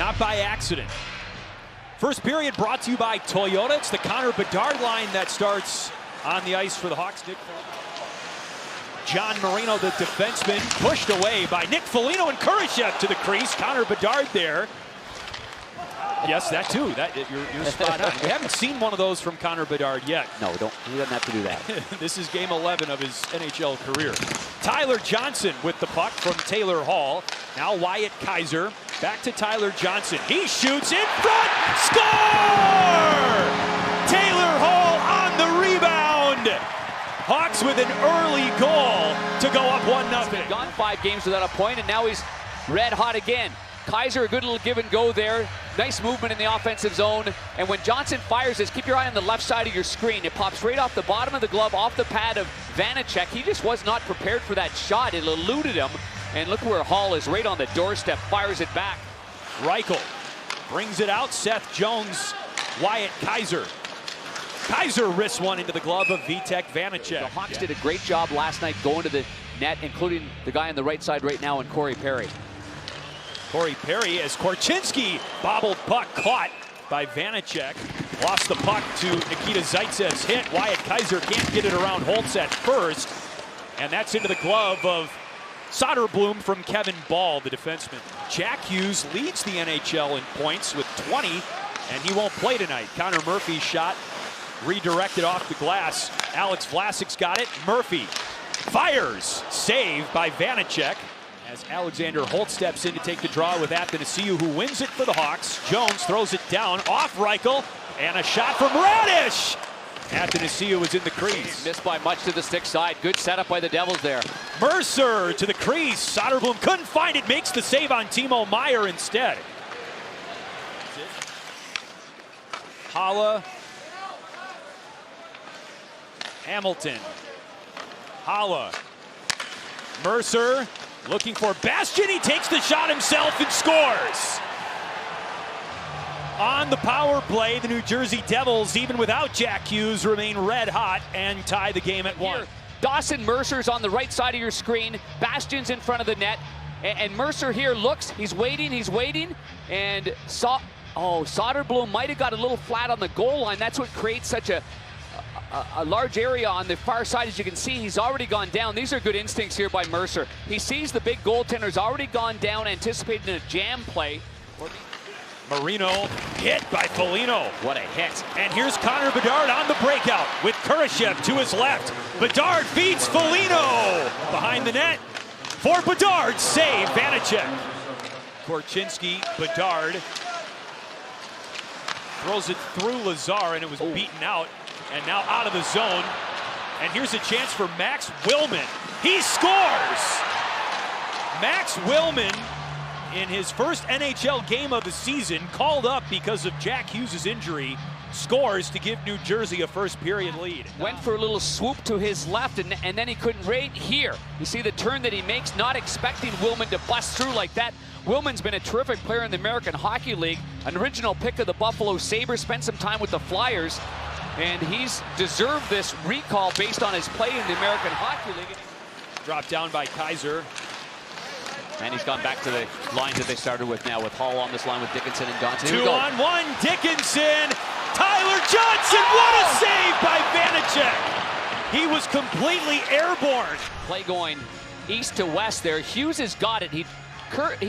not by accident. First period brought to you by Toyota. It's the Connor Bedard line that starts on the ice for the Hawks. John Marino, the defenseman, pushed away by Nick Foligno and Kurashev to the crease. Connor Bedard there. Yes, that too. You're spot on. We haven't seen one of those from Connor Bedard yet. No, he doesn't have to do that. This is game 11 of his NHL career. Tyler Johnson with the puck from Taylor Hall. Now Wyatt Kaiser. Back to Tyler Johnson. He shoots in front. Score! Taylor Hall on the rebound. Hawks with an early goal to go up 1-0. He's gone 5 games without a point, and now he's red hot again. Kaiser, a good little give and go there. Nice movement in the offensive zone. And when Johnson fires this, keep your eye on the left side of your screen. It pops right off the bottom of the glove, off the pad of Vanecek. He just was not prepared for that shot. It eluded him. And look where Hall is, right on the doorstep, fires it back. Reichel brings it out. Seth Jones, Wyatt Kaiser. Kaiser wrists one into the glove of Vitek Vanecek. The Hawks did a great job last night going to the net, including the guy on the right side right now in Corey Perry. Corey Perry as Korchinski bobbled puck caught by Vanecek. Lost the puck to Nikita Zaitsev's hit. Wyatt Kaiser can't get it around Holtz at first. And that's into the glove of Soderblom from Kevin Ball, the defenseman. Jack Hughes leads the NHL in points with 20, and he won't play tonight. Connor Murphy's shot redirected off the glass. Alex Vlasic's got it. Murphy fires. Save by Vanecek. As Alexander Holt steps in to take the draw with Athanasiou, who wins it for the Hawks. Jones throws it down off Reichel, and a shot from Radish. Athanasiou was in the crease. Missed by much to the stick side. Good setup by the Devils there. Mercer to the crease. Soderblom couldn't find it, makes the save on Timo Meier instead. Holla. Hamilton. Holla. Mercer. Looking for Bastian, he takes the shot himself and scores. On the power play, the New Jersey Devils, even without Jack Hughes, remain red hot and tie the game at 1. Dawson Mercer's on the right side of your screen. Bastian's in front of the net. And Mercer here looks, he's waiting, and Soderblom might have got a little flat on the goal line. That's what creates such a large area on the far side. As you can see, he's already gone down. These are good instincts here by Mercer. He sees the big goaltender's already gone down, anticipating a jam play. Marino hit by Foligno. What a hit. And here's Connor Bedard on the breakout with Kurashev to his left. Bedard feeds Foligno behind the net for Bedard. Save Vanecek. Korchinski, Bedard throws it through Lazar, and it was beaten out. And now out of the zone. And here's a chance for Max Willman. He scores! Max Willman, in his first NHL game of the season, called up because of Jack Hughes' injury, scores to give New Jersey a first period lead. Went for a little swoop to his left, and then he couldn't rate here. You see the turn that he makes, not expecting Willman to bust through like that. Willman's been a terrific player in the American Hockey League, an original pick of the Buffalo Sabres, spent some time with the Flyers. And he's deserved this recall based on his play in the American Hockey League. Dropped down by Kaiser. And he's gone back to the lines that they started with now, with Hall on this line with Dickinson and Johnson. 2-on-1, Dickinson. Tyler Johnson, what a save by Vanecek. He was completely airborne. Play going east to west there. Hughes has got it. He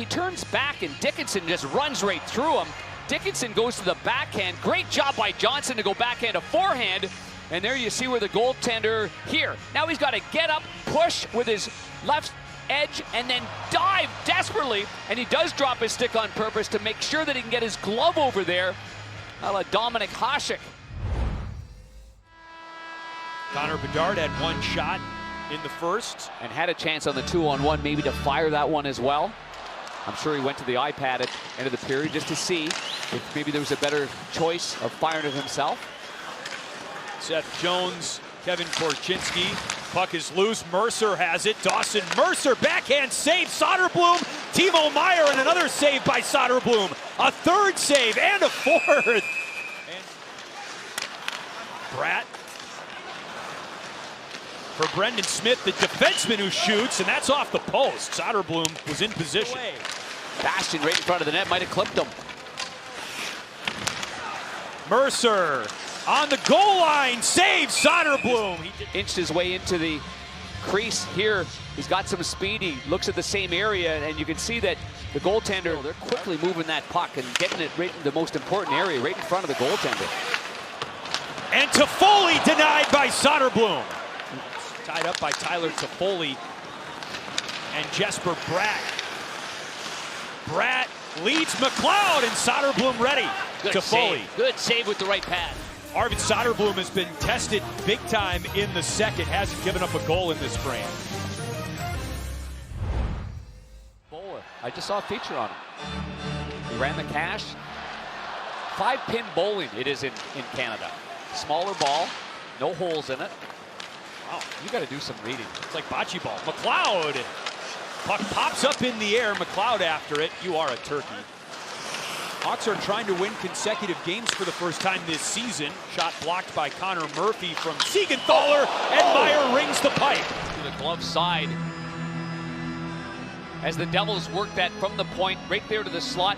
turns back, and Dickinson just runs right through him. Dickinson goes to the backhand. Great job by Johnson to go backhand to forehand. And there you see where the goaltender here. Now he's got to get up, push with his left edge, and then dive desperately. And he does drop his stick on purpose to make sure that he can get his glove over there. A la Dominik Hasek. Connor Bedard had one shot in the first. And had a chance on the 2-on-1 maybe to fire that one as well. I'm sure he went to the iPad at the end of the period just to see if maybe there was a better choice of firing it himself. Seth Jones, Kevin Korchinski, puck is loose, Mercer has it, Dawson Mercer, backhand save, Soderblom, Timo Meier, and another save by Soderblom. A third save and a fourth. And Bratt for Brendan Smith, the defenseman who shoots, and that's off the post. Soderblom was in position. Bastian right in front of the net, might have clipped him. Mercer on the goal line, saves Soderblom. He inched his way into the crease here. He's got some speed. He looks at the same area, and you can see that the goaltender, they're quickly moving that puck and getting it right in the most important area, right in front of the goaltender. And Toffoli denied by Soderblom. Tied up by Tyler Toffoli and Jesper Bratt. Bratt leads McLeod, and Soderblom ready. Good Toffoli. save. Good save with the right pad. Arvid Soderblom has been tested big time in the second. Hasn't given up a goal in this frame. Bowler. I just saw a feature on him. He ran the cash. 5-pin bowling it is in Canada. Smaller ball, no holes in it. Wow, you got to do some reading. It's like bocce ball. McLeod. Puck pops up in the air. McLeod after it. You are a turkey. Hawks are trying to win consecutive games for the first time this season. Shot blocked by Connor Murphy from Siegenthaler, and Meyer rings the pipe. To the glove side. As the Devils work that from the point right there to the slot,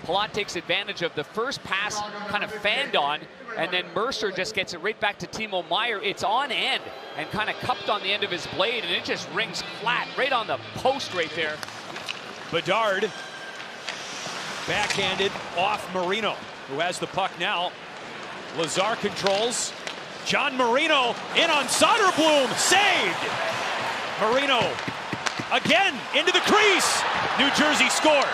Palat takes advantage of the first pass, kind of fanned on, and then Mercer just gets it right back to Timo Meyer. It's on end and kind of cupped on the end of his blade, and it just rings flat right on the post right there. Bedard backhanded off Marino, who has the puck now. Lazar controls. John Marino in on Soderblom, saved. Marino again into the crease. New Jersey scores.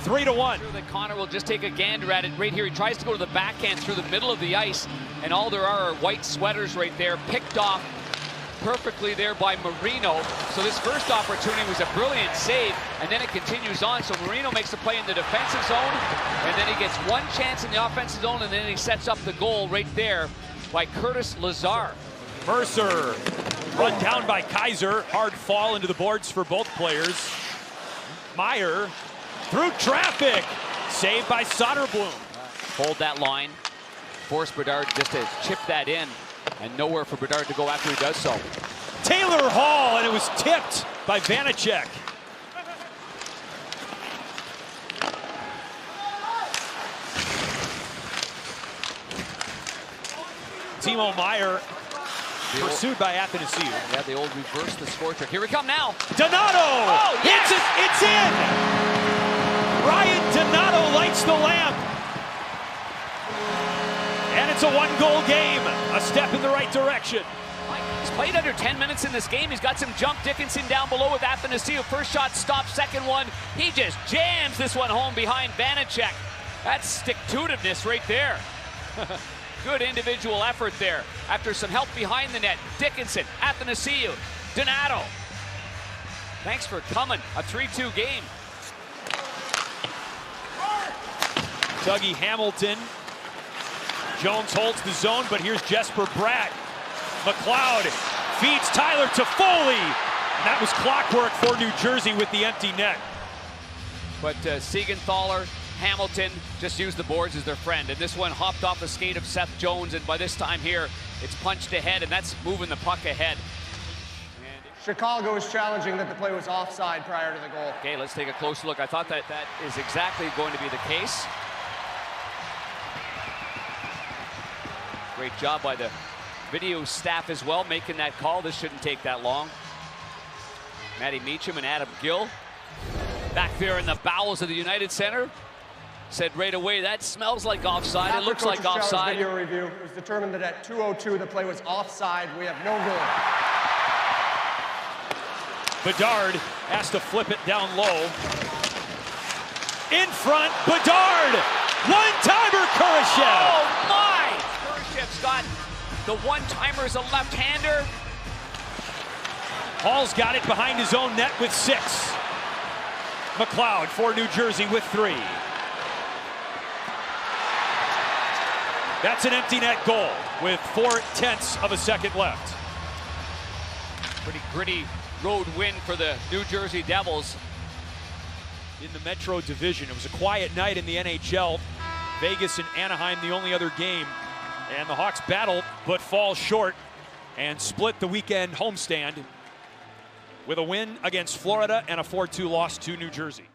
3-1. Sure that Connor will just take a gander at it right here. He tries to go to the backhand through the middle of the ice, and all there are white sweaters right there, picked off perfectly there by Marino. So this first opportunity was a brilliant save, and then it continues on. So Marino makes the play in the defensive zone, and then he gets one chance in the offensive zone, and then he sets up the goal right there by Curtis Lazar. Mercer run down by Kaiser. Hard fall into the boards for both players. Meyer through traffic. Saved by Soderblom. Hold that line. Force Bedard just to chip that in. And nowhere for Bedard to go after he does so. Taylor Hall, and it was tipped by Vanecek. Timo Meyer pursued by Athanasiou. Yeah, the old reverse the score trick. Here we come now. Donato! Oh, yes! It's in! Ryan Donato lights the lamp. And it's a one-goal game. A step in the right direction. He's played under 10 minutes in this game. He's got some jump. Dickinson down below with Athanasiou. First shot stopped, second one. He just jams this one home behind Vanecek. That's stick-to-itiveness right there. Good individual effort there. After some help behind the net, Dickinson, Athanasiou, Donato. Thanks for coming. A 3-2 game. Dougie Hamilton. Jones holds the zone, but here's Jesper Bratt. McLeod feeds Tyler Toffoli. And that was clockwork for New Jersey with the empty net. But Siegenthaler, Hamilton just used the boards as their friend. And this one hopped off the skate of Seth Jones. And by this time here, it's punched ahead, and that's moving the puck ahead. Chicago is challenging that the play was offside prior to the goal. Okay, let's take a closer look. I thought that is exactly going to be the case. Great job by the video staff as well, making that call. This shouldn't take that long. Matty Meacham and Adam Gill back there in the bowels of the United Center said right away, that smells like offside. It looks like offside. Video review, it was determined that at 2:02 the play was offside. We have no goal. Bedard has to flip it down low. In front, Bedard! One-timer, Kurashev! Oh my! Kurashev's got the one-timer as a left-hander. Hall's got it behind his own net with 6. McLeod for New Jersey with 3. That's an empty net goal with 4/10 of a second left. Pretty gritty road win for the New Jersey Devils. In the Metro Division, it was a quiet night in the NHL. Vegas and Anaheim the only other game. And the Hawks battle but fall short and split the weekend homestand with a win against Florida and a 4-2 loss to New Jersey.